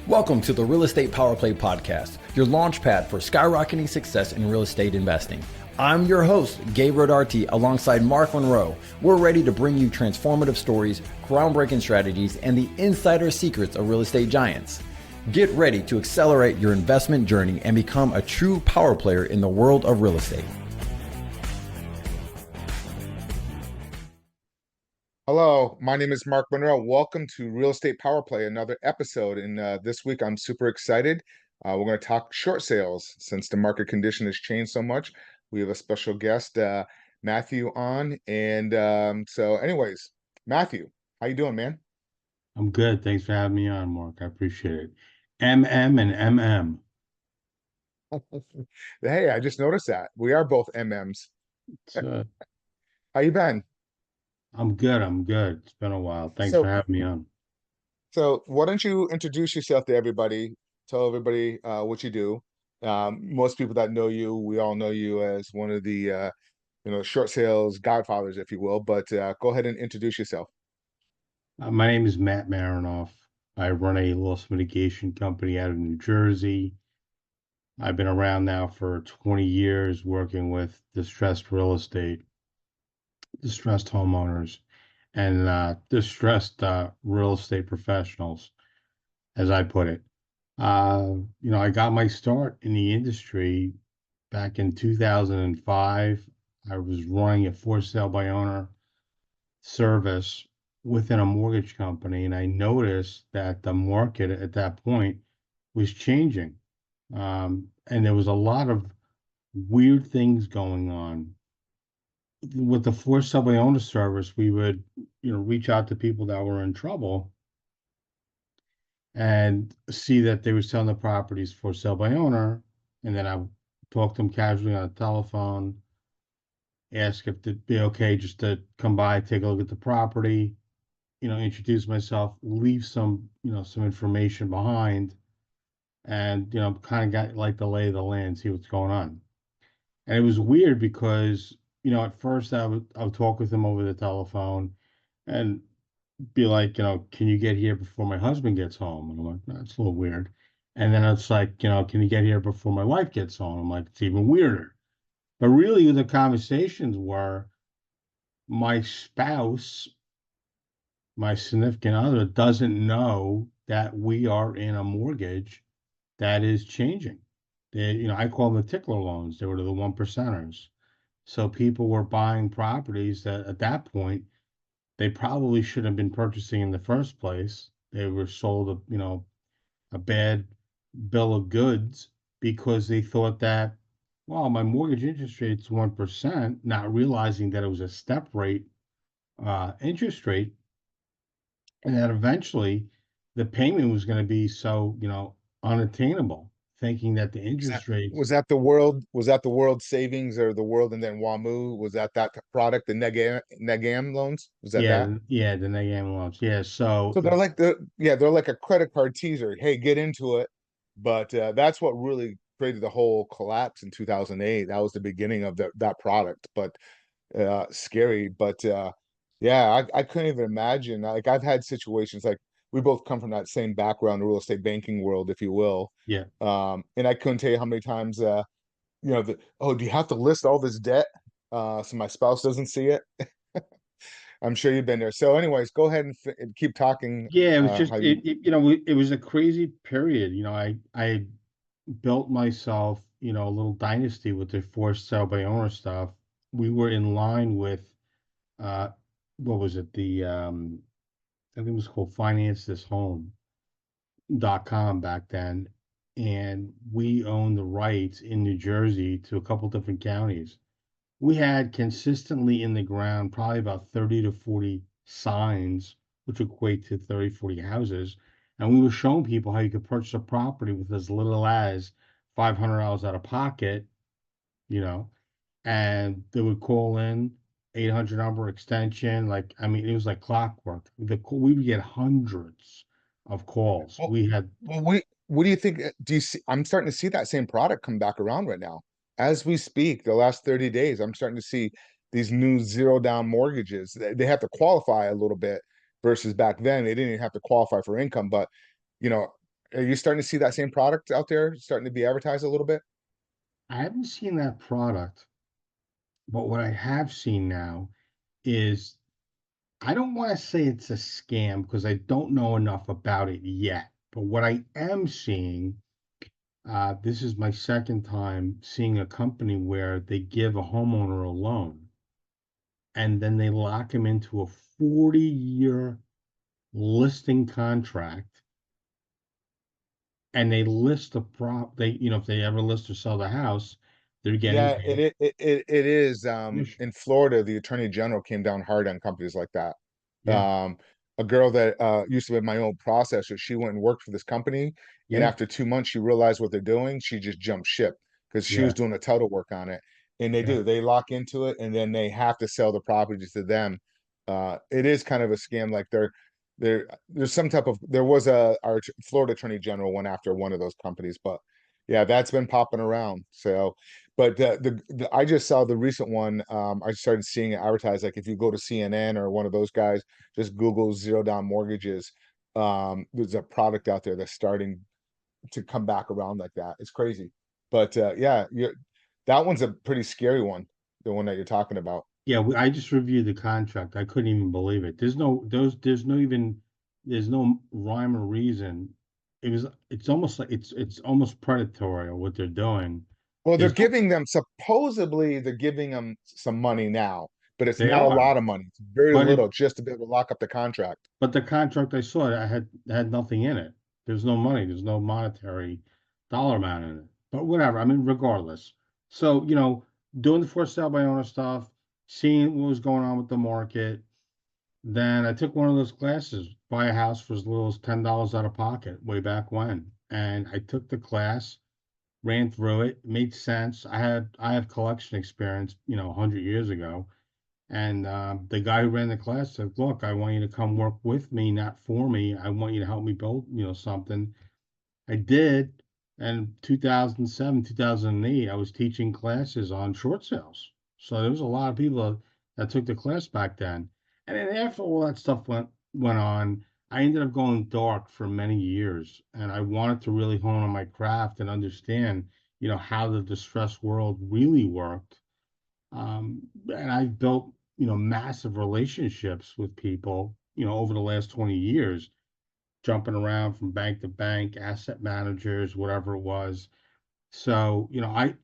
Welcome to the Real Estate Power Play Podcast, your launch pad for skyrocketing success in real estate investing. I'm your host, Gabe Rodarte, alongside Mark Monroe. We're ready to bring you transformative stories, groundbreaking strategies, and the insider secrets of real estate giants. Get ready to accelerate your investment journey and become a true power player in the world of real estate. Hello, my name is Mark Monroe. Welcome to Real Estate Power Play, another episode. And this week, I'm super excited. We're going to talk short sales since the market condition has changed so much. We have a special guest, Matthew, on. And anyways, Matthew, how you doing, man? I'm good. Thanks for having me on, Mark. I appreciate it. MM and MM. Hey, I just noticed that. We are both MMs. So How you been? I'm good. I'm good. It's been a while. Thanks for So, having me on. so why don't you introduce yourself to everybody? Tell everybody what you do. Most people that know you, we all know you as one of the short sales godfathers, if you will. But go ahead and introduce yourself. My name is Matt Merenoff. I run a loss mitigation company out of New Jersey. I've been around now for 20 years working with distressed real estate, distressed homeowners, and distressed real estate professionals, as I put it. I got my start in the industry back in 2005. I was running a for sale by owner service within a mortgage company, and I noticed that the market at that point was changing. And there was a lot of weird things going on. With the for sale by owner service, we would, reach out to people that were in trouble and see that they were selling the properties for sale by owner. And then I would talk to them casually on the telephone, ask if it'd be okay just to come by, take a look at the property, introduce myself, leave some information behind, and, kind of got like the lay of the land, see what's going on. And it was weird because, at first I would talk with them over the telephone and be like, can you get here before my husband gets home? And I'm like, that's a little weird. And then it's like, can you get here before my wife gets home? I'm like, it's even weirder. But really, the conversations were my spouse, my significant other, doesn't know that we are in a mortgage that is changing. I call them the tickler loans. They were the one percenters. So people were buying properties that at that point they probably shouldn't have been purchasing in the first place. They were sold a bad bill of goods because they thought that, well, my mortgage interest rate's 1%, not realizing that it was a step rate interest rate, and that eventually the payment was going to be so, unattainable, thinking that the Was that interest rates. was that the world? Was that the World Savings or the World and then WAMU? Was that product, the Negam loans? Was that that? Yeah, the negative loans. Yeah, so So they're like a credit card teaser. Hey, get into it. But that's what really created the whole collapse in 2008. That was the beginning of that product. But scary. But yeah, I couldn't even imagine. Like I've had situations like we both come from that same background, the real estate banking world, if you will. yeah. And I couldn't tell you how many times do you have to list all this debt so my spouse doesn't see it? I'm sure you've been there. So, anyways, go ahead and keep talking. Yeah, it was just How you it was a crazy period. I built myself, a little dynasty with the forced sale by owner stuff. We were in line with uh what was it? I think it was called financethishome.com back then. And we owned the rights in New Jersey to a couple different counties. We had consistently in the ground probably about 30 to 40 signs, which equate to 30, 40 houses. And we were showing people how you could purchase a property with as little as $500 out of pocket, you know, and they would call in 800 number extension. Like, I mean, it was like clockwork. We would get hundreds of calls. well, We had, what do you think? Do you see? I'm starting to see that same product come back around right now as we speak. The last 30 days, I'm starting to see these new zero down mortgages. They have to qualify a little bit versus back then they didn't even have to qualify for income, but you know. Are you starting to see that same product out there starting to be advertised a little bit? I haven't seen that product, but what I have seen now is, I don't want to say it's a scam because I don't know enough about it yet. But what I am seeing, this is my second time seeing a company where they give a homeowner a loan and then they lock him into a 40-year listing contract, and they list the they, if they ever list or sell the house, they're getting Yeah, paid it is. commission. In Florida, the attorney general came down hard on companies like that. Yeah, A girl that used to be my own processor, she went and worked for this company, and yeah, after 2 months, she realized what they're doing. She just jumped ship because she was yeah, doing a title work on it, and they yeah. do. They lock into it, and then they have to sell the property to them. It is kind of a scam. Like there's some type of there was our Florida attorney general went after one of those companies, but yeah, that's been popping around. So. But I just saw the recent one. I started seeing it advertised. Like if you go to CNN or one of those guys, just Google zero down mortgages. There's a product out there that's starting to come back around like that. It's crazy. But yeah, that one's a pretty scary one, the one that you're talking about. Yeah, I just reviewed the contract. I couldn't even believe it. There's no rhyme or reason. It's almost like it's almost predatory what they're doing. Well, they're There's no, giving them supposedly they're giving them some money now, but it's they not a are, lot of money. It's very but little just to be able to lock up the contract. the contract I saw, I had nothing in it. There's no money. There's no monetary dollar amount in it. But whatever. I mean, regardless. So, doing the for sale by owner stuff, seeing what was going on with the market. Then I took one of those classes, buy a house for as little as $10 out of pocket way back when. And I took the class, ran through it, made sense. I have collection experience, 100 years ago. And the guy who ran the class said, "Look, I want you to come work with me, not for me. I want you to help me build, something." I did. And 2007, 2008, I was teaching classes on short sales. So there was a lot of people that took the class back then. And then after all that stuff went on, I ended up going dark for many years. And I wanted to really hone on my craft and understand, how the distressed world really worked. And I've built, massive relationships with people, over the last 20 years, jumping around from bank to bank, asset managers, whatever it was. So, I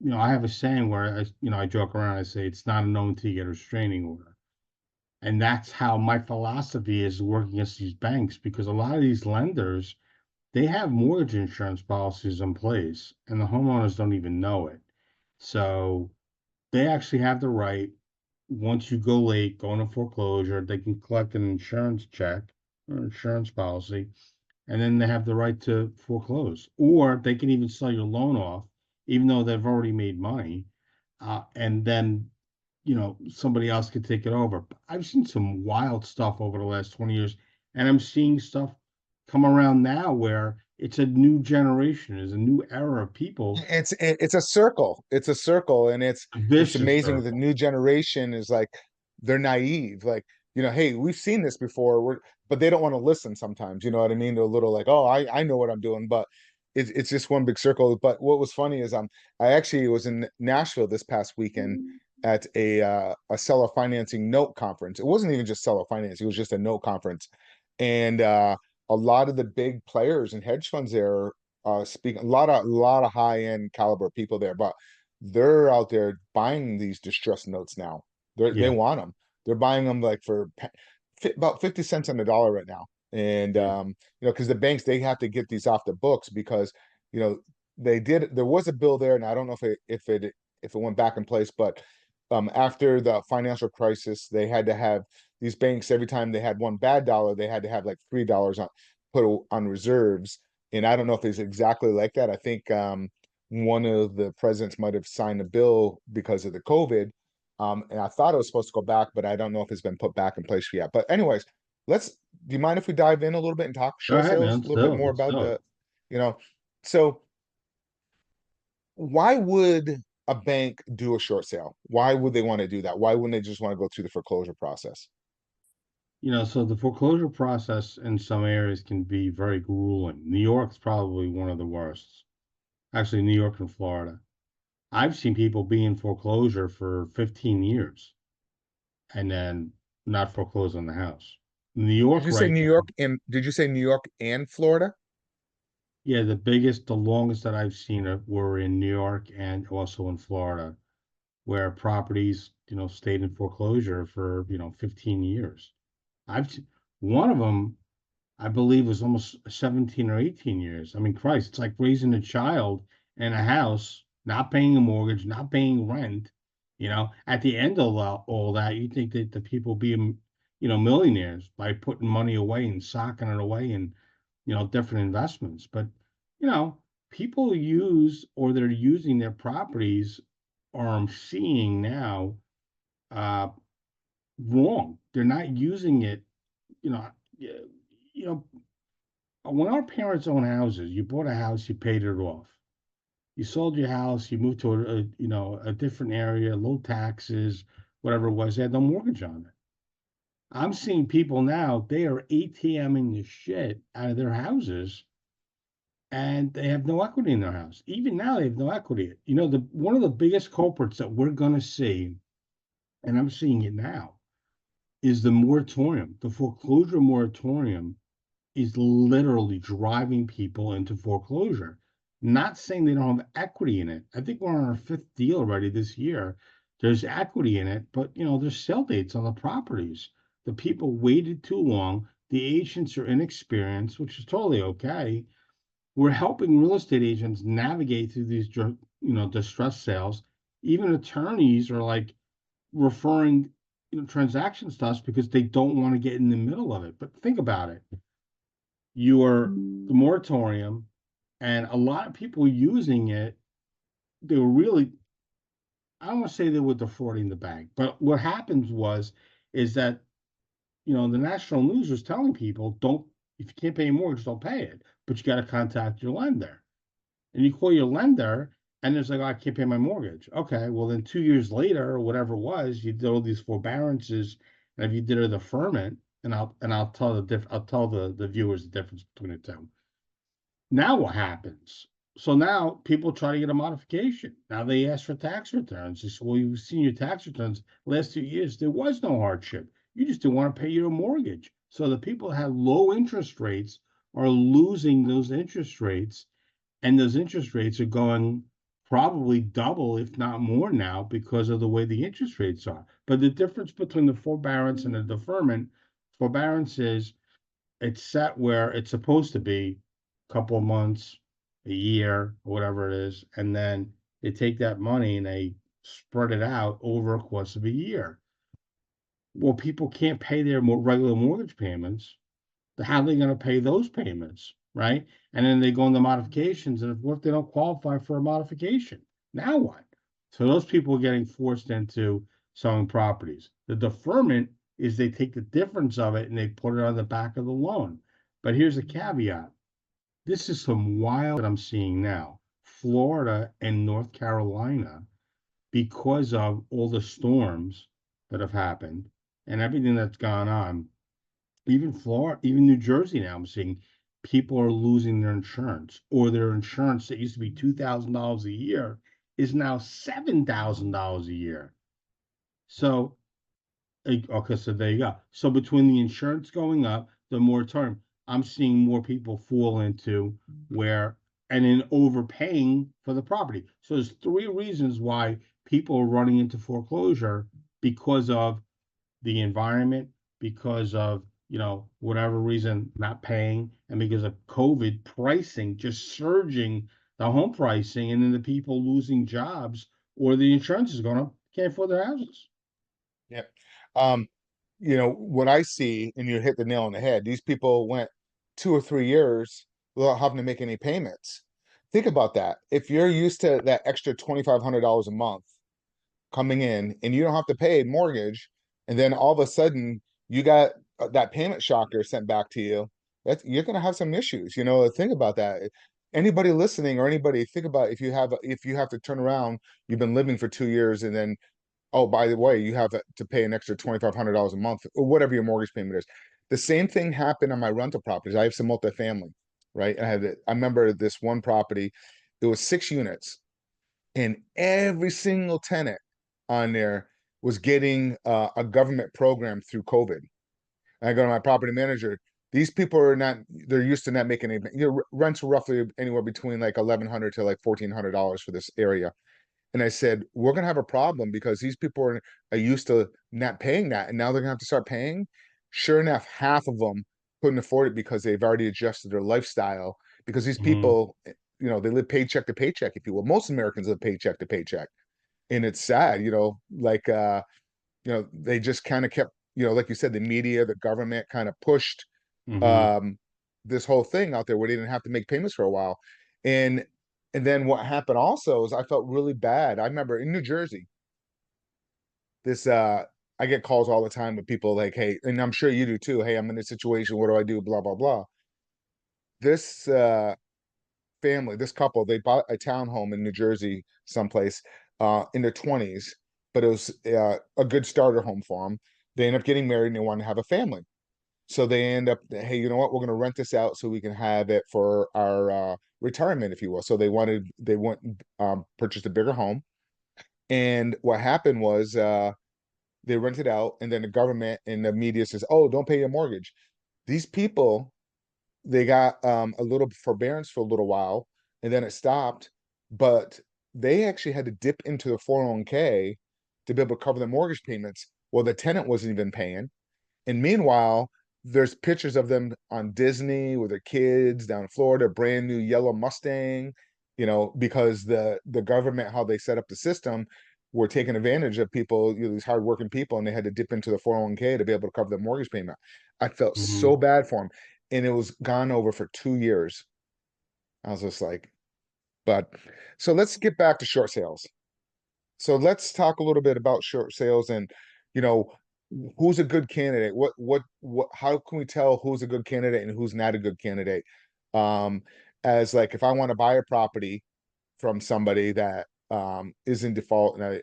have a saying where I joke around. I say it's not a known until you get a restraining order, and that's how my philosophy is working against these banks, because a lot of these lenders, they have mortgage insurance policies in place, and the homeowners don't even know it. So they actually have the right, once you go late, go into foreclosure, they can collect an insurance check or insurance policy, and then they have the right to foreclose, or they can even sell your loan off, even though they've already made money, and then somebody else could take it over. I've seen some wild stuff over the last 20 years, and I'm seeing stuff come around now where it's a new generation, is a new era of people, It's a circle. It's a circle, and a it's vicious amazing. The circle. new generation is like they're naive. Like, hey, we've seen this before. But they don't want to listen sometimes. You know what I mean? They're a little like, oh, I know what I'm doing, but it's just one big circle. But what was funny is I actually was in Nashville this past weekend at a seller financing note conference. It wasn't even just seller finance, it was just a note conference. And a lot of the big players and hedge funds there speaking, a lot of high-end caliber people there, but they're out there buying these distressed notes now. They Yeah, want them. They're buying them like for about 50 cents on the dollar right now. And yeah, because the banks, they have to get these off the books because you know there was a bill there, and I don't know if it went back in place, but after the financial crisis, they had to have these banks, every time they had one bad dollar, they had to have like $3 on put on reserves. And I don't know if it's exactly like that. I think one of the presidents might have signed a bill because of the COVID. And I thought it was supposed to go back, but I don't know if it's been put back in place yet. But anyways, do you mind if we dive in a little bit and talk go short ahead, man. sales a Let's little bit do it. more Let's about do it. you know, so why would a bank do a short sale? Why would they want to do that? Why wouldn't they just want to go through the foreclosure process? So the foreclosure process in some areas can be very grueling. New York's probably one of the worst. Actually, New York and Florida. I've seen people be in foreclosure for 15 years and then not foreclose on the house. New Did York you say right New now, York and did you say New York and Florida? yeah, the longest that I've seen it were in New York and also in Florida, where properties, stayed in foreclosure for, 15 years. I've one of them, I believe, was almost 17 or 18 years. I mean, Christ, it's like raising a child in a house, not paying a mortgage, not paying rent. At the end of all that, you think that the people being, millionaires by putting money away and socking it away in, different investments. But, you know, people use or they're using their properties, or I'm seeing now, uh, wrong. They're not using it, you know, y- you know, when our parents own houses, you bought a house, you paid it off. You sold your house, you moved to a different area, low taxes, whatever it was. They had no mortgage on it. I'm seeing people now, they are ATMing the shit out of their houses and they have no equity in their house. Even now, they have no equity. The one of the biggest culprits that we're going to see, and I'm seeing it now, is the moratorium, the foreclosure moratorium is literally driving people into foreclosure. Not saying they don't have equity in it. I think we're on our fifth deal already this year. There's equity in it, but there's sale dates on the properties. The people waited too long. The agents are inexperienced, which is totally okay. We're helping real estate agents navigate through these, distress sales. Even attorneys are like referring, transactions to us because they don't want to get in the middle of it. But think about it. The moratorium, and a lot of people using it, they were really, I don't want to say they were defrauding the bank, but what happens is that, the national news was telling people, don't, if you can't pay your mortgage, don't pay it, but you got to contact your lender. And you call your lender, and it's like, oh, I can't pay my mortgage. Okay, well, then 2 years later, or whatever it was, you did all these forbearances, and if you did a deferment, and I'll tell I'll tell the viewers the difference between the two. Now what happens? So now people try to get a modification. Now they ask for tax returns. They say, well, you've seen your tax returns last 2 years. There was no hardship. You just didn't want to pay your mortgage. So the people that have low interest rates are losing those interest rates, and those interest rates are going probably double, if not more now, because of the way the interest rates are. But the difference between the forbearance and the deferment, forbearance is it's set where it's supposed to be a couple of months, a year, or whatever it is, and then they take that money and they spread it out over a course of a year. Well, people can't pay their regular mortgage payments. How are they going to pay those payments, right? And then they go into modifications, and what if they don't qualify for a modification? Now what? So those people are getting forced into selling properties. The deferment is they take the difference of it and they put it on the back of the loan. But here's a caveat. This is some wild that I'm seeing now. Florida and North Carolina, because of all the storms that have happened and everything that's gone on, even Florida, even New Jersey now, I'm seeing people are losing their insurance, or their insurance that used to be $2,000 a year is now $7,000 a year. So, okay, so there you go. So between the insurance going up, the moratorium, I'm seeing more people fall into where and in overpaying for the property. So there's three reasons why people are running into foreclosure: because of the environment, because of whatever reason not paying, and because of COVID pricing just surging, the home pricing, and then the people losing jobs, or the insurance is going up, can't afford their houses. Yeah. Um, what I see, and you hit the nail on the head, these people went 2 or 3 years without having to make any payments. Think about that. If you're used to that extra $2,500 a month coming in and you don't have to pay mortgage, and then all of a sudden you got that payment shocker sent back to you, you're going to have some issues. Think about that. Anybody listening, or anybody, think about if you have to turn around, you've been living for 2 years, and then oh, by the way, you have to pay an extra $2,500 a month or whatever your mortgage payment is. The same thing happened on my rental properties. I have some multifamily, right? I remember this one property, it was 6 units, and every single tenant on there was getting a government program through COVID. And I go to my property manager. These people are not, they're used to not making any, rents were roughly anywhere between like 1,100 to like $1,400 for this area. And I said, we're going to have a problem because these people are used to not paying that. And now they're going to have to start paying. Sure enough, half of them couldn't afford it because they've already adjusted their lifestyle. Because these Mm-hmm. people, they live paycheck to paycheck, if you will. Most Americans live paycheck to paycheck. And it's sad, they just kind of kept, like you said, the media, the government kind of pushed Mm-hmm. um, this whole thing out there where they didn't have to make payments for a while. And and then what happened also is I felt really bad. I remember in New Jersey, this I get calls all the time with people like, hey, and I'm sure you do too. Hey, I'm in a situation. What do I do? Blah, blah, blah. This family, this couple, they bought a townhome in New Jersey, someplace in their 20s, but it was a good starter home for them. They end up getting married and they want to have a family. So they end up, hey, you know what? We're going to rent this out so we can have it for our retirement, if you will. So they went purchased a bigger home. And what happened was they rented out, and then the government and the media says, "Oh, don't pay your mortgage." These people, they got a little forbearance for a little while, and then it stopped. But they actually had to dip into the 401k to be able to cover the mortgage payments. Well, the tenant wasn't even paying. And meanwhile, there's pictures of them on Disney with their kids down in Florida, brand new yellow Mustang, because the government, how they set up the system, were taking advantage of people, these hardworking people, and they had to dip into the 401k to be able to cover the mortgage payment. I felt Mm-hmm. so bad for them. And it was gone over for 2 years. I was just like, but so let's get back to short sales. So let's talk a little bit about short sales and, you know, who's a good candidate? How can we tell who's a good candidate and who's not a good candidate? Um, as like if I want to buy a property from somebody that is in default and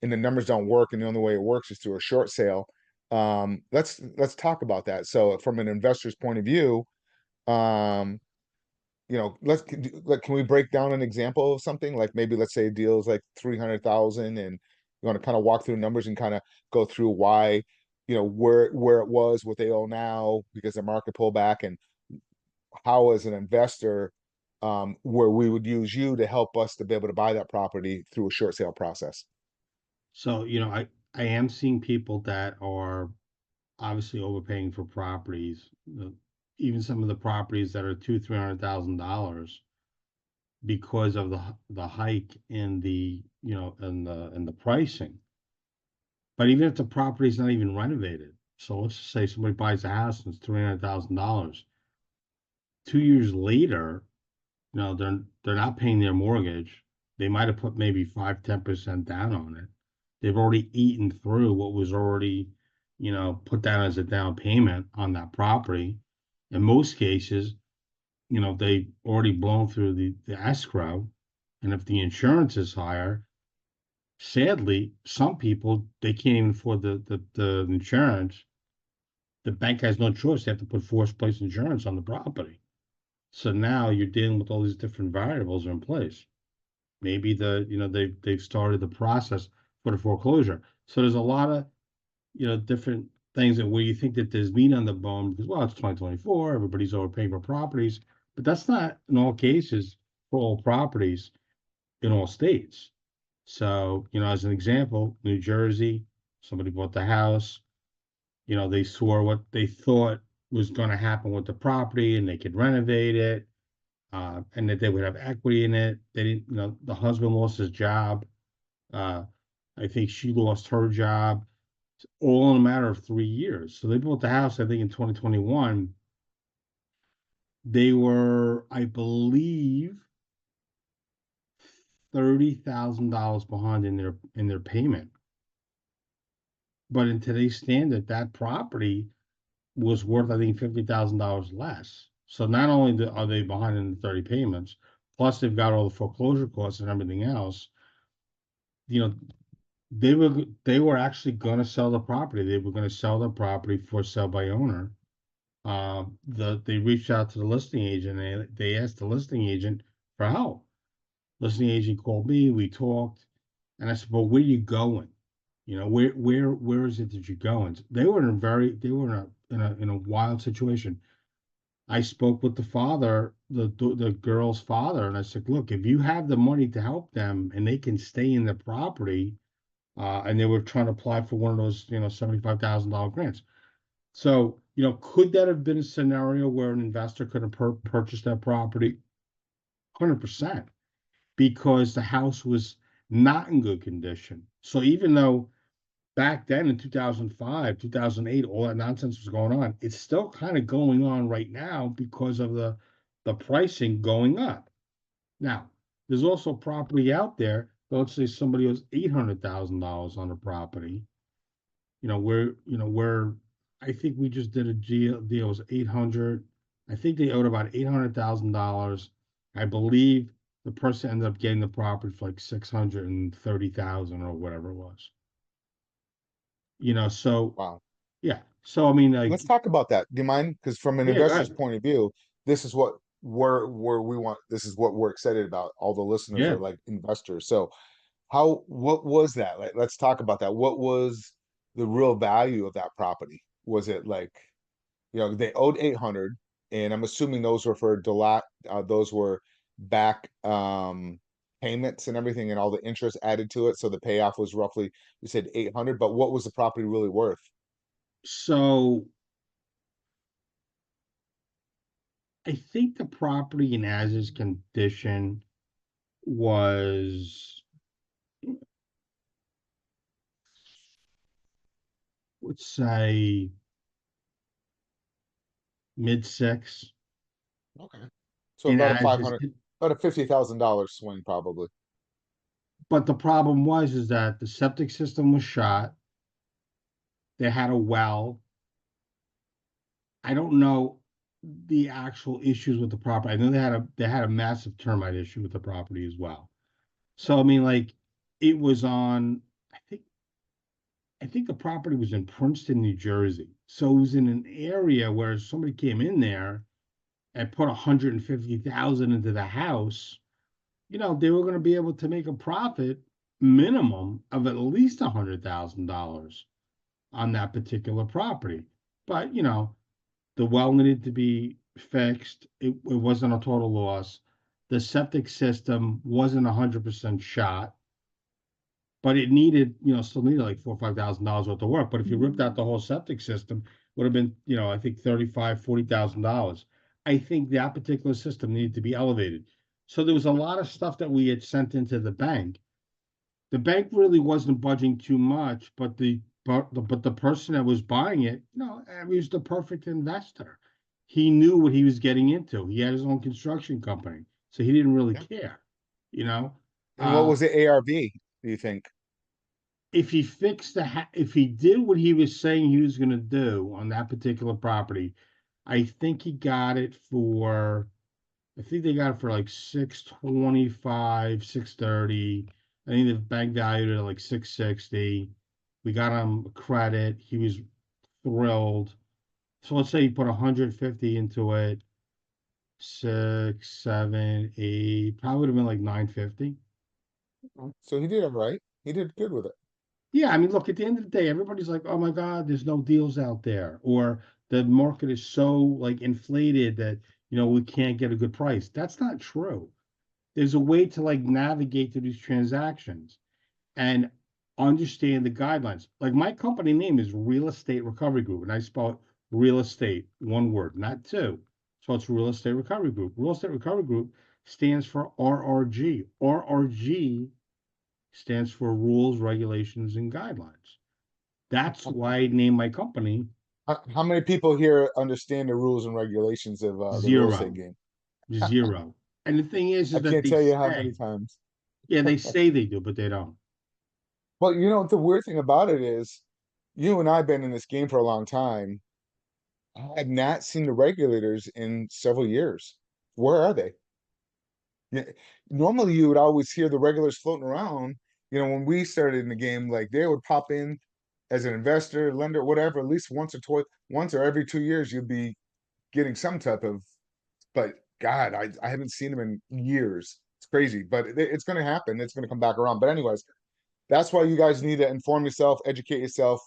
the numbers don't work and the only way it works is through a short sale. Let's talk about that. So from an investor's point of view, um, can we break down an example of something like maybe let's say a deal is like 300,000 and you want to kind of walk through numbers and kind of go through why, where it was, what they owe now because the market pullback and how as an investor, where we would use you to help us to be able to buy that property through a short sale process. So, I am seeing people that are obviously overpaying for properties. Even some of the properties that are $200,000, 300,000 because of the hike in the in the pricing. But even if the property is not even renovated, so let's just say somebody buys a house and it's $300,000. 2 years later, they're not paying their mortgage. They might have put maybe 5-10% down on it. They've already eaten through what was already, put down as a down payment on that property. In most cases, they already blown through the escrow. And if the insurance is higher, sadly, some people they can't even afford the insurance. The bank has no choice. They have to put forced place insurance on the property. So now you're dealing with all these different variables are in place. Maybe they've started the process for the foreclosure. So there's a lot of different things that where you think that there's meat on the bone because well it's 2024, everybody's overpaying for properties, but that's not in all cases for all properties in all states. So as an example, New Jersey, somebody bought the house, they saw what they thought was going to happen with the property and they could renovate it, and that they would have equity in it. They didn't, the husband lost his job. Uh, I think she lost her job all in a matter of 3 years. So they built the house, I think, in 2021. They were, I believe, $30,000 behind in their payment. But in today's standard, that property was worth, I think, $50,000 less. So not only are they behind in the 30 payments, plus they've got all the foreclosure costs and everything else. You know, they were actually going to sell the property. They were going to sell the property for sale by owner. They reached out to the listing agent and they asked the listing agent for help. Listing agent called me, we talked, and I said, "Well, where are you going? You know, where is it that you're going?" They were in a wild situation. I spoke with the father, the girl's father, and I said, "Look, if you have the money to help them and they can stay in the property, and they were trying to apply for one of those, $75,000 grants. So, could that have been a scenario where an investor could have purchased that property? 100%, because the house was not in good condition. So even though back then in 2005, 2008, all that nonsense was going on, it's still kind of going on right now because of the pricing going up. Now, there's also property out there. Let's say somebody owes $800,000 on a property. Where I think we just did a deal was 800. I think they owed about $800,000. I believe the person ended up getting the property for like 630,000 or whatever it was. So Wow. yeah. So I mean, like, Let's talk about that. Do you mind? Because from an yeah, go investor's ahead. point of view, this is what where we want. This is what we're excited about. All the listeners Yeah. are like investors. So what was that? Like, let's talk about that. What was the real value of that property? Was it like, they owed 800, and I'm assuming those were for those were back payments and everything and all the interest added to it. So the payoff was roughly, you said 800, but what was the property really worth? So I think the property in as is condition was, let's say, mid six. Okay. So In about a as five is, hundred, about a $50,000 swing probably. but the problem was is that the septic system was shot. They had a well. I don't know the actual issues with the property. I know they had a massive termite issue with the property as well. So I mean, like, it was on. I think the property was in Princeton, New Jersey. So it was in an area where somebody came in there and put 150,000 into the house. They were going to be able to make a profit minimum of at least $100,000 on that particular property. But the well needed to be fixed. It wasn't a total loss. The septic system wasn't 100% shot, but it needed, still needed like $4,000 or $5,000 worth of work. But if you ripped out the whole septic system, would have been, I think $35,000, $40,000. I think that particular system needed to be elevated. So there was a lot of stuff that we had sent into the bank. The bank really wasn't budging too much, but the person that was buying it, he was the perfect investor. He knew what he was getting into. He had his own construction company, so he didn't really Yeah. care. You know, And what uh, was the ARV, do you think? if he did what he was saying he was going to do on that particular property, I think he got it for. I think they got it for like 625, 630. I think the bank valued it at like 660. We got him credit. He was thrilled. So let's say he put 150 into it, six, seven, eight, probably would have been like 950. So he did it right. He did good with it. Yeah, I mean, look, at the end of the day, everybody's like, oh my God, there's no deals out there. Or the market is so like inflated that, we can't get a good price. That's not true. There's a way to like navigate through these transactions and understand the guidelines. Like my company name is Real Estate Recovery Group, and I spell it real estate, one word, not two. So it's Real Estate Recovery Group. Real Estate Recovery Group stands for RRG. RRG stands for Rules, Regulations, and Guidelines. That's why I named my company. How many people here understand the rules and regulations of the real estate Zero, game? zero. And the thing is I that can't they tell you how many say, times. yeah, they say they do, but they don't. Well, the weird thing about it is, you and I have been in this game for a long time. I have not seen the regulators in several years. Where are they? Yeah, normally, you would always hear the regulars floating around, You know, when we started in the game, like they would pop in as an investor, lender, whatever, at least once or every 2 years, you'd be getting some type of, but God, I haven't seen them in years. It's crazy, but it's going to happen. It's going to come back around. But anyways, that's why you guys need to inform yourself, educate yourself.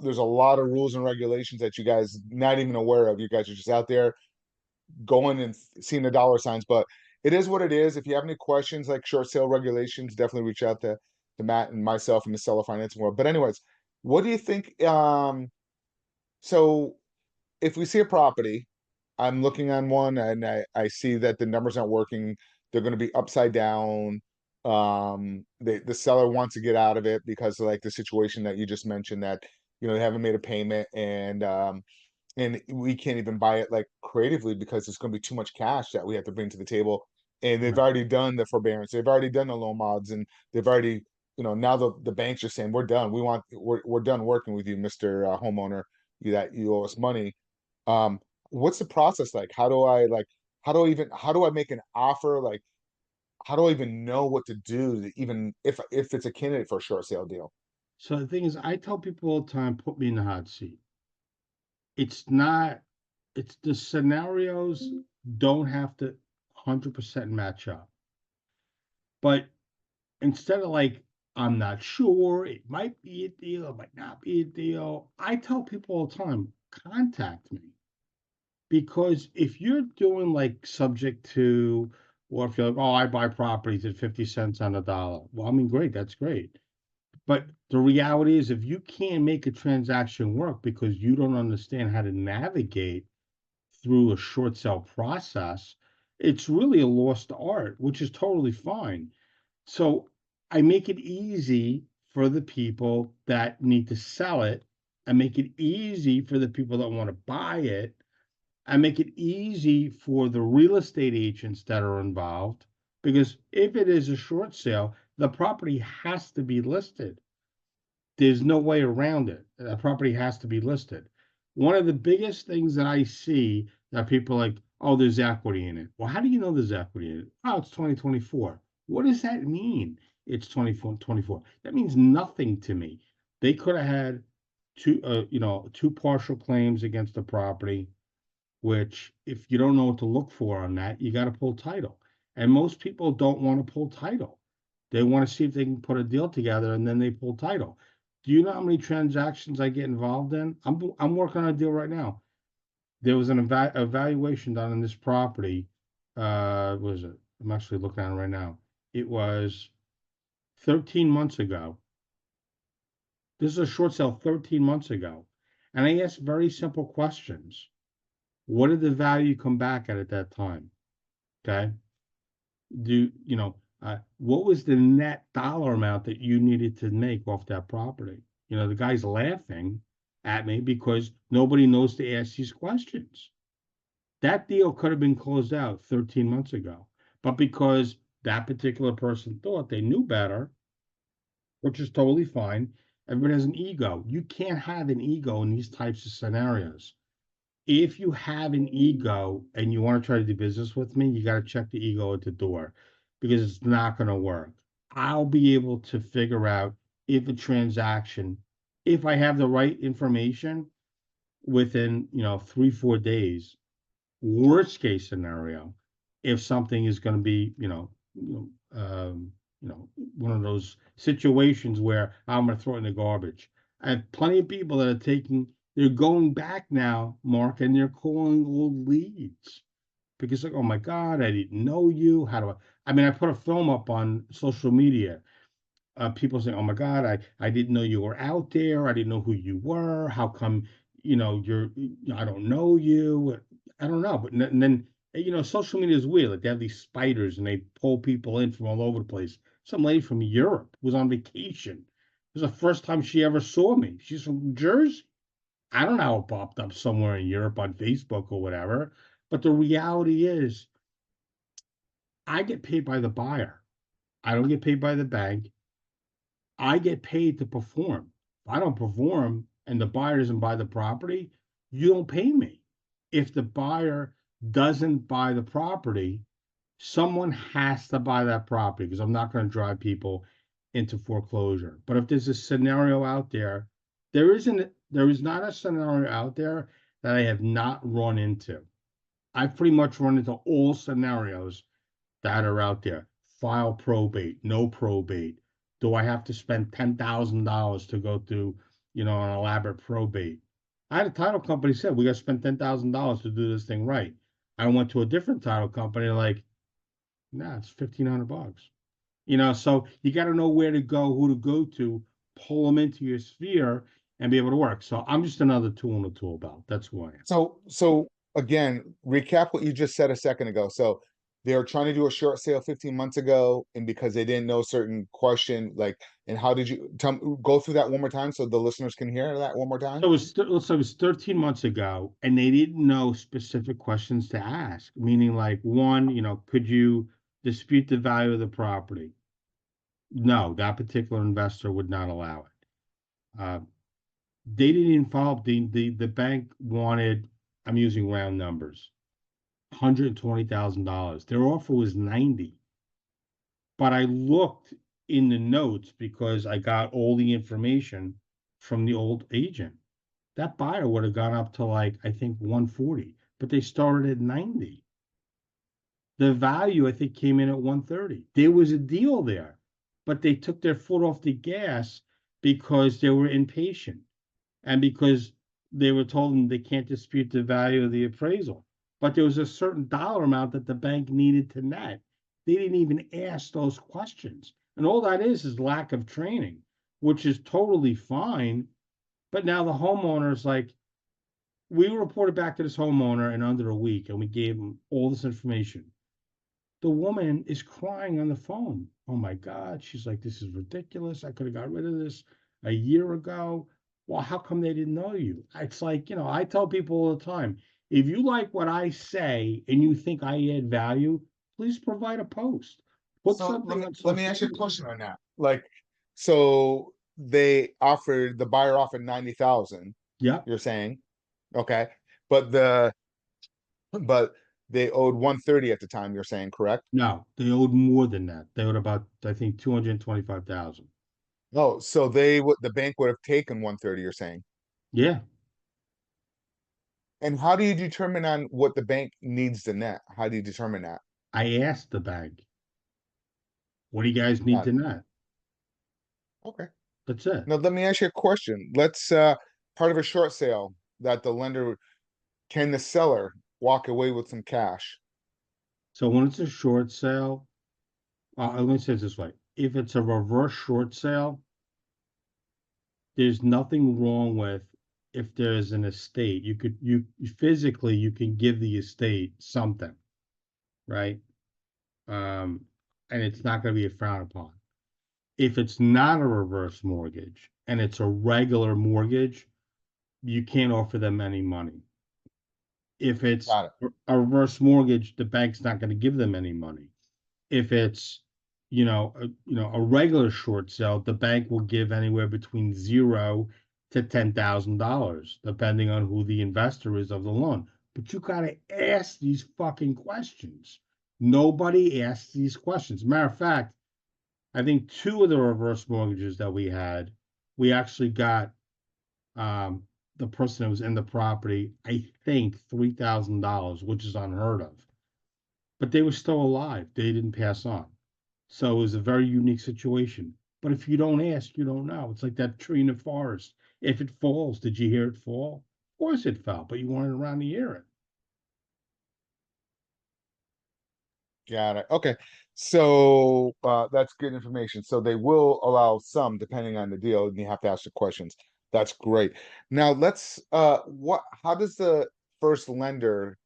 There's a lot of rules and regulations that you guys not even aware of. You guys are just out there going and seeing the dollar signs, but it is what it is. If you have any questions like short sale regulations, definitely reach out to Matt and myself in the seller financing world. But anyways, what do you think? So if we see a property, I'm looking on one and I see that the numbers aren't working. They're going to be upside down. The seller wants to get out of it because of like the situation that you just mentioned, that they haven't made a payment, and we can't even buy it like creatively because it's going to be too much cash that we have to bring to the table. And they've Right. already done the forbearance, they've already done the loan mods, and they've already, now the banks are saying we're done. We're done working with you, Mr. Homeowner. That you owe us money. Um, what's the process like? How do I make an offer? Like, how do I even know what to do to even if it's a candidate for a short sale deal? So the thing is, I tell people all the time, put me in the hot seat. It's not, it's the scenarios don't have to 100% match up. But instead of like, I'm not sure, it might be a deal, it might not be a deal, I tell people all the time, contact me. Because if you're doing like subject to, or if you're like, oh, I buy properties at 50 cents on the dollar. Well, I mean, great, that's great. But the reality is, if you can't make a transaction work because you don't understand how to navigate through a short sale process, it's really a lost art, which is totally fine. So I make it easy for the people that need to sell it. I make it easy for the people that want to buy it. I make it easy for the real estate agents that are involved, because if it is a short sale, the property has to be listed. There's no way around it. A property has to be listed. One of the biggest things that I see that people are like, oh, there's equity in it. Well, how do you know there's equity in it? Oh, it's 2024. What does that mean? It's 2024. That means nothing to me. They could have had two partial claims against the property, which if you don't know what to look for on that, you got to pull title. And most people don't want to pull title. They want to see if they can put a deal together and then they pull title. Do you know how many transactions I get involved in? I'm working on a deal right now. There was an evaluation done on this property. What was it? I'm actually looking at it right now. It was 13 months ago. This is a short sale 13 months ago. And I asked very simple questions. What did the value come back at that time? Okay. What was the net dollar amount that you needed to make off that property? The guy's laughing at me because nobody knows to ask these questions. That deal could have been closed out 13 months ago, but because that particular person thought they knew better, which is totally fine, everybody has an ego. You can't have an ego in these types of scenarios. If you have an ego and you want to try to do business with me, you got to check the ego at the door, because it's not going to work. I'll be able to figure out if a transaction, if I have the right information within, 3, 4 days. Worst case scenario, if something is going to be, one of those situations where I'm going to throw it in the garbage. I have plenty of people that are they're going back now, Mark, and they're calling old leads because like, oh my God, I didn't know you. How do I mean, I put a film up on social media. People saying, "Oh my God, I didn't know you were out there. I didn't know who you were. How come, I don't know you. I don't know." But and then, social media is weird. Like they have these spiders and they pull people in from all over the place. Some lady from Europe was on vacation. It was the first time she ever saw me. She's from New Jersey. I don't know how it popped up somewhere in Europe on Facebook or whatever. But the reality is, I get paid by the buyer. I don't get paid by the bank. I get paid to perform. If I don't perform and the buyer doesn't buy the property, you don't pay me. If the buyer doesn't buy the property, someone has to buy that property, because I'm not going to drive people into foreclosure. But if there's a scenario out there, there is not a scenario out there that I have not run into. I've pretty much run into all scenarios that are out there. File probate, no probate. Do I have to spend $10,000 to go through, an elaborate probate? I had a title company said we got to spend $10,000 to do this thing right. I went to a different title company like, nah, it's $1,500. So you got to know where to go, who to go to, pull them into your sphere, and be able to work. So I'm just another tool in the tool belt. That's who I am. So again, recap what you just said a second ago. So they were trying to do a short sale 15 months ago, and because they didn't know certain question, like, and how did you go through that one more time so the listeners can hear that one more time? So it was 13 months ago, and they didn't know specific questions to ask. Meaning, like, one, could you dispute the value of the property? No, that particular investor would not allow it. They didn't even follow the bank wanted. I'm using round numbers. $120,000. Their offer was 90. But I looked in the notes because I got all the information from the old agent. That buyer would have gone up to, like, I think 140, but they started at 90. The value, I think, came in at 130. There was a deal there, but they took their foot off the gas because they were impatient and because they were told them they can't dispute the value of the appraisal. But there was a certain dollar amount that the bank needed to net. They didn't even ask those questions. And all that is lack of training, which is totally fine. But now the homeowner is like, we reported back to this homeowner in under a week and we gave him all this information. The woman is crying on the phone. Oh my God. She's like, this is ridiculous. I could have got rid of this a year ago. Well, how come they didn't know you? It's like, I tell people all the time, if you like what I say and you think I add value, please provide a post. Put So something on let me social ask you a media. question on that. Like, so the buyer offered 90,000, Yeah. you're saying, okay, but but they owed 130 at the time, you're saying, correct? No, they owed more than that. They owed about, I think, 225,000. Oh, so the bank would have taken 130, you're saying. Yeah. And how do you determine on what the bank needs to net? How do you determine that? I asked the bank, what do you guys need Got to it. net? Okay. That's it. Now let me ask you a question. Let's part of a short sale that the lender can the seller walk away with some cash? So when it's a short sale, let me say it this way. If it's a reverse short sale, there's nothing wrong with if there's an estate. You physically, you can give the estate something, right? Um, and it's not going to be a frown upon. If it's not a reverse mortgage and it's a regular mortgage, you can't offer them any money. If it's Got it. a reverse mortgage, the bank's not going to give them any money. If it's, a regular short sale, the bank will give anywhere between $0 to $10,000, depending on who the investor is of the loan. But you got to ask these fucking questions. Nobody asks these questions. Matter of fact, I think two of the reverse mortgages that we had, we actually got the person that was in the property, I think $3,000, which is unheard of. But they were still alive. They didn't pass on. So it was a very unique situation. But if you don't ask, you don't know. It's like that tree in the forest. If it falls, did you hear it fall? Of course it fell, but you weren't around to hear it. Got it. Okay. So that's good information. So they will allow some depending on the deal, and you have to ask the questions. That's great. Now let's how does the first lender,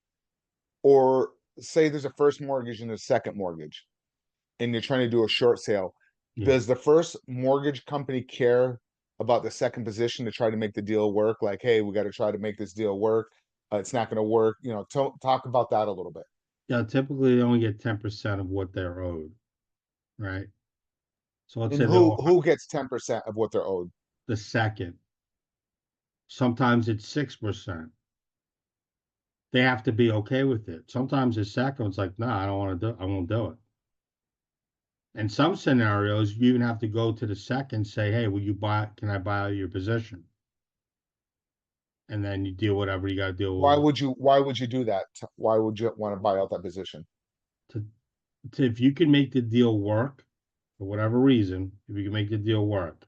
or say there's a first mortgage and a second mortgage and you're trying to do a short sale, Yeah. does the first mortgage company care about the second position to try to make the deal work? Like, hey, we got to try to make this deal work. It's not going to work. Talk about that a little bit. Yeah, typically they only get 10% of what they're owed, right? So let's And say they who offer who gets 10% of what they're owed? the second. Sometimes it's 6%. They have to be okay with it. Sometimes the second one's like, nah, I don't want to do I won't do it. In some scenarios, you even have to go to the SEC and say, hey, can I buy out your position? And then you deal whatever you got to deal Why with. would you do that? Why would you want to buy out that position? If you can make the deal work for whatever reason, if you can make the deal work,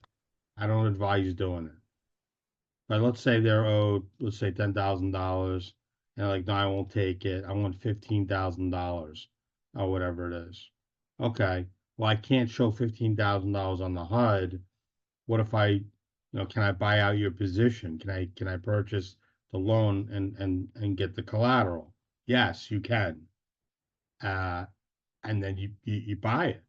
I don't advise doing it. But let's say they're owed, let's say $10,000, and they're like, no, I won't take it. I want $15,000 or whatever it is. Okay, well, I can't show $15,000 on the HUD. What if can I buy out your position? Can I purchase the loan and get the collateral? Yes, you can. Uh, and then you buy it,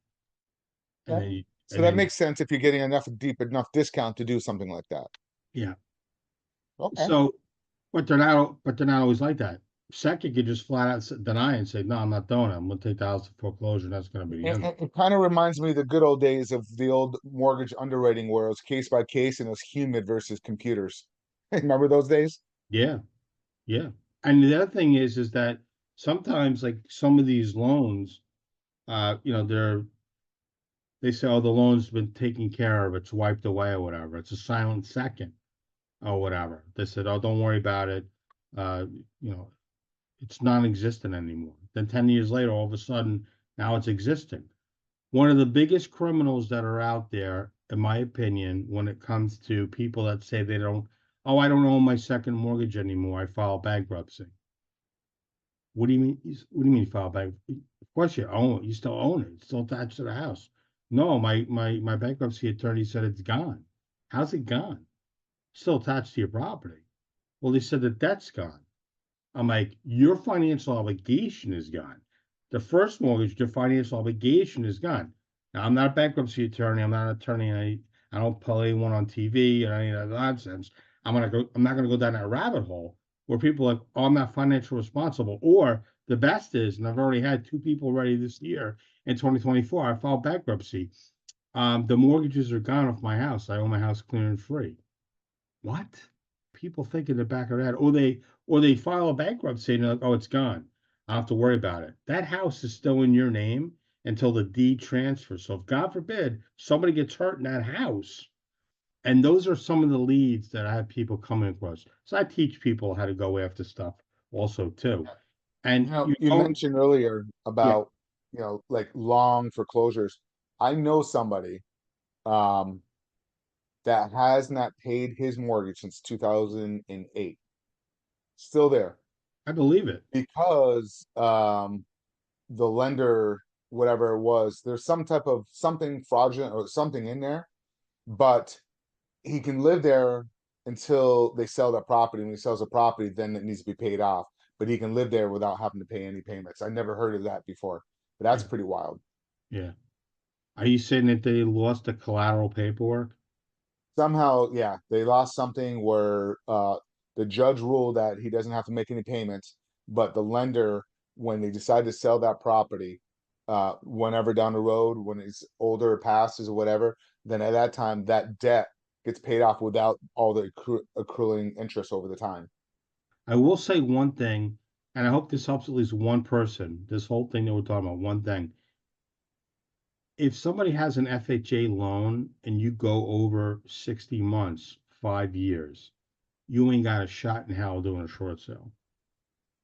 and Okay. then you So and that then makes sense if you're getting deep enough discount to do something like that. yeah. Okay. So, but they're not always like that. Second could just flat out deny and say, no, I'm not doing it. I'm going to take the house to foreclosure, and that's going to be the end of it. It kind of reminds me of the good old days of the old mortgage underwriting where it was case by case and it was human versus computers. Remember those days? Yeah, yeah. And the other thing is that sometimes like some of these loans, they say, oh, the loan's been taken care of, it's wiped away or whatever. It's a silent second or whatever. They said, oh, don't worry about it. Uh, you know, it's non-existent anymore. Then 10 years later, all of a sudden, now it's existing. One of the biggest criminals that are out there, in my opinion, when it comes to people that say I don't own my second mortgage anymore. I file bankruptcy. What do you mean? What do you mean you file bankruptcy? Of course you own it. You still own it. It's still attached to the house. No, my bankruptcy attorney said it's gone. How's it gone? Still attached to your property. Well, they said the debt's gone. I'm like, your financial obligation is gone. The first mortgage, your financial obligation is gone. Now, I'm not a bankruptcy attorney. I'm not an attorney. I don't play one on TV or any of that nonsense. I'm not gonna go down that rabbit hole where people are like, oh, I'm not financially responsible. Or the best is, and I've already had two people already this year in 2024. I filed bankruptcy. The mortgages are gone off my house. I own my house clear and free. What? People think in the back of their head, or they file a bankruptcy and they're like, oh, it's gone. I don't have to worry about it. That house is still in your name until the deed transfers. So if God forbid somebody gets hurt in that house, and those are some of the leads that I have people coming across. So I teach people how to go after stuff also too. And You mentioned earlier yeah, about, like long foreclosures. I know somebody um that has not paid his mortgage since 2008. Still there I believe it. because the lender, whatever it was, there's some type of something fraudulent or something in there, but he can live there until they sell that property. When he sells the property, then it needs to be paid off. But he can live there without having to pay any payments. I never heard of that before, but that's Yeah, pretty wild. yeah. Are you saying that they lost the collateral paperwork? Somehow, yeah, they lost something where the judge ruled that he doesn't have to make any payments, but the lender, when they decide to sell that property, whenever down the road, when it's older or passes or whatever, then at that time that debt gets paid off without all the accruing interest over the time. I will say one thing, and I hope this helps at least one person. This whole thing that we're talking about, one thing. If somebody has an FHA loan and you go over 60 months, 5 years, you ain't got a shot in hell doing a short sale.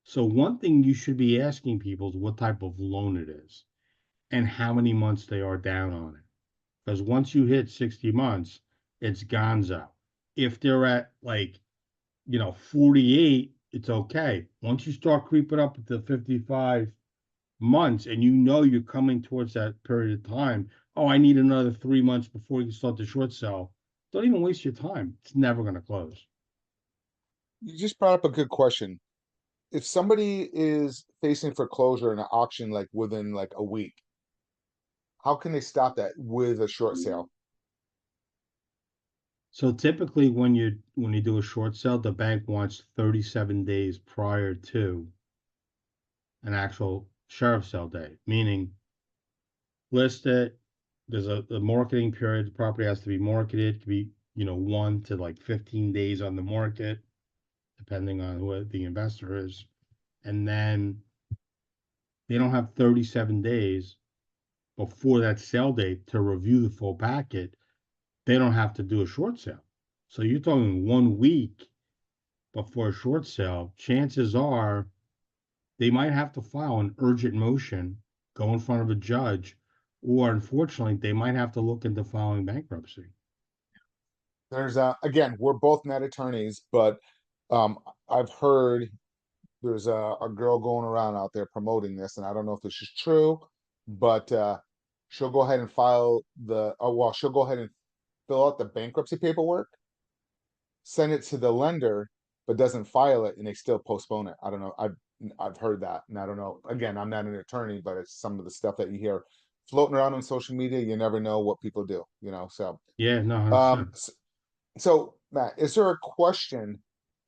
So, one thing you should be asking people is what type of loan it is and how many months they are down on it. Because once you hit 60 months, it's gonzo. If they're at 48, it's okay. Once you start creeping up to 55 months and you know you're coming towards that period of time, oh, I need another 3 months before you start the short sale. Don't even waste your time. It's never going to close. You just brought up a good question. If somebody is facing foreclosure in an auction like within like a week, how can they stop that with a short sale? So typically when you do a short sale, the bank wants 37 days prior to an actual sheriff sale date, meaning list it. There's a marketing period. The property has to be marketed. It could be, 1 to 15 days on the market, depending on who the investor is. And then they don't have 37 days before that sale date to review the full packet, they don't have to do a short sale. So you're talking 1 week before a short sale, chances are they might have to file an urgent motion, go in front of a judge, or unfortunately, they might have to look into filing bankruptcy. There's again, we're both not attorneys, but um, I've heard there's a girl going around out there promoting this, and I don't know if this is true, but she'll go ahead and file she'll go ahead and fill out the bankruptcy paperwork, send it to the lender, but doesn't file it, and they still postpone it. I don't know. I've heard that, and I don't know. Again, I'm not an attorney, but it's some of the stuff that you hear floating around on social media. You never know what people do, you know. So, Yeah, no, um, 100%. so Matt, is there a question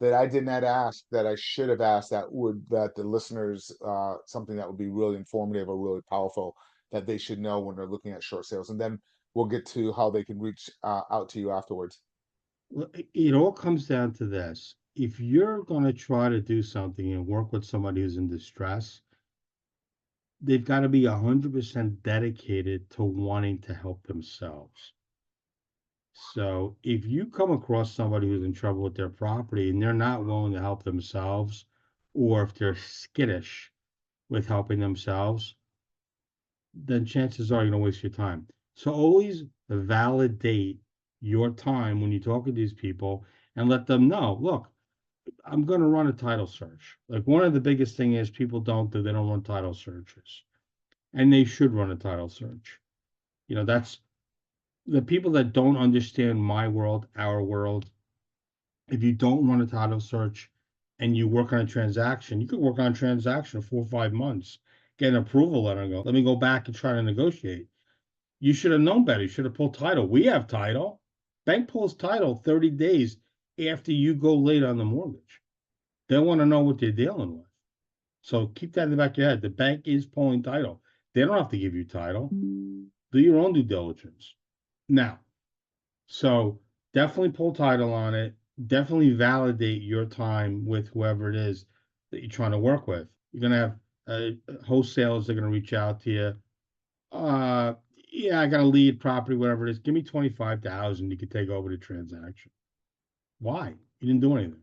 that I did not ask that I should have asked that the listeners something that would be really informative or really powerful that they should know when they're looking at short sales, and then we'll get to how they can reach out to you afterwards. Well, it all comes down to this. If you're going to try to do something and work with somebody who's in distress, they've got to be 100% dedicated to wanting to help themselves. So if you come across somebody who's in trouble with their property and they're not willing to help themselves, or if they're skittish with helping themselves, then chances are you're going to waste your time. So always validate your time when you talk to these people and let them know, look, I'm going to run a title search. Like one of the biggest thing is people don't do, they don't run title searches, and they should run a title search. That's the people that don't understand my world, our world. If you don't run a title search and you work on a transaction, you could work on a transaction 4 or 5 months, get an approval letter and go, let me go back and try to negotiate. You should have known better. You should have pulled title. We have title. Bank pulls title 30 days after you go late on the mortgage. They want to know what they're dealing with. So keep that in the back of your head. The bank is pulling title. They don't have to give you title. Do your own due diligence. Now, so definitely pull title on it. Definitely validate your time with whoever it is that you're trying to work with. You're going to have wholesalers that are going to reach out to you. Uh, yeah, I got a lead property, whatever it is. Give me 25,000. You could take over the transaction. Why? You didn't do anything.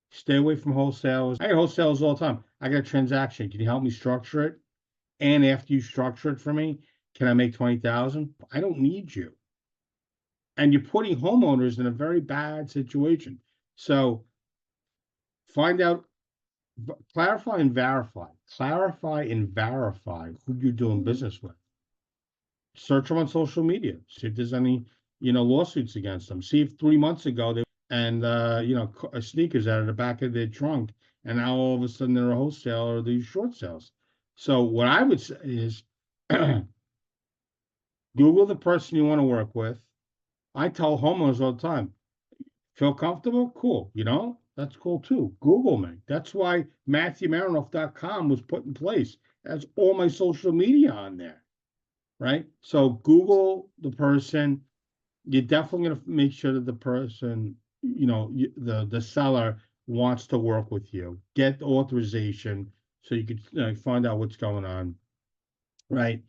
Stay away from wholesalers. I get wholesalers all the time. I got a transaction. Can you help me structure it? And after you structure it for me, can I make 20,000? I don't need you. And you're putting homeowners in a very bad situation. So find out, clarify and verify. Clarify and verify who you're doing business with. Search them on social media. See if there's any, lawsuits against them. See if 3 months ago they and sneakers out of the back of their trunk, and now all of a sudden they're a wholesaler or these short sales. So what I would say is Google the person you want to work with. I tell homeowners all the time, feel comfortable? Cool. That's cool too. Google me. That's why MatthewMarenoff.com was put in place. That's all my social media on there. Right? So Google the person. You're definitely going to make sure that the person, the seller wants to work with you. Get authorization so you can find out what's going on, right?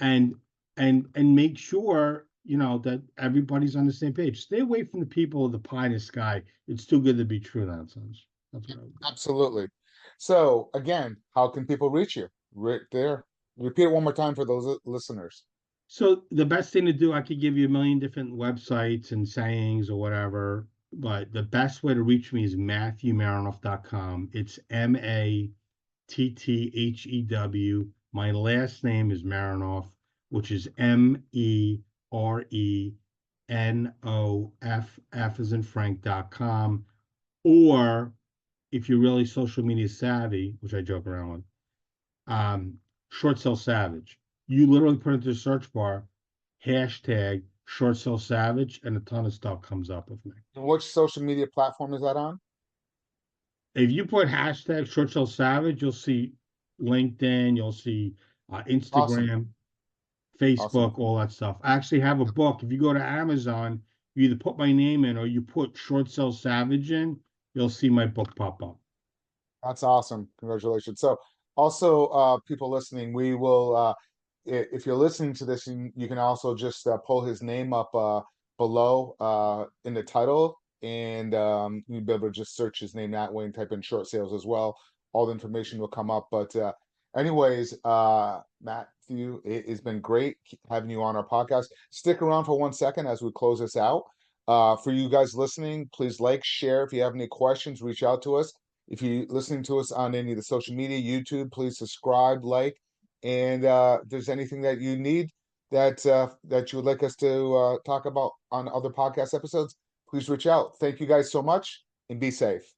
And and make sure that everybody's on the same page. Stay away from the people of the pie in the sky. It's too good to be true nonsense. That's what I would do. Absolutely. So again, how can people reach you? Right there. Repeat it one more time for those listeners. So the best thing to do, I could give you a million different websites and sayings or whatever, but the best way to reach me is MatthewMarenoff.com. It's MatThew. My last name is Marenoff, which is Merenoff, as in Frank.com. Or if you're really social media savvy, which I joke around with, Short Sale Savage. You literally put into the search bar hashtag Short Sale Savage, and a ton of stuff comes up with me. And which social media platform is that on? If you put hashtag Short Sale Savage, you'll see LinkedIn, you'll see Awesome. Instagram, Awesome. Facebook, all that stuff. I actually have a book. If you go to Amazon, you either put my name in or you put Short Sale Savage in, you'll see my book pop up. That's awesome. Congratulations. So also people listening, we will if you're listening to this, you can also just pull his name up below in the title, and you'll be able to just search his name that way and type in short sales as well. All the information will come up. But anyways, Matthew, it has been great having you on our podcast. Stick around for 1 second as we close this out. For you guys listening, please like, share. If you have any questions, reach out to us. If you're listening to us on any of the social media, YouTube, please subscribe, like, and if there's anything that you need that you would like us to talk about on other podcast episodes, please reach out. Thank you guys so much, and be safe.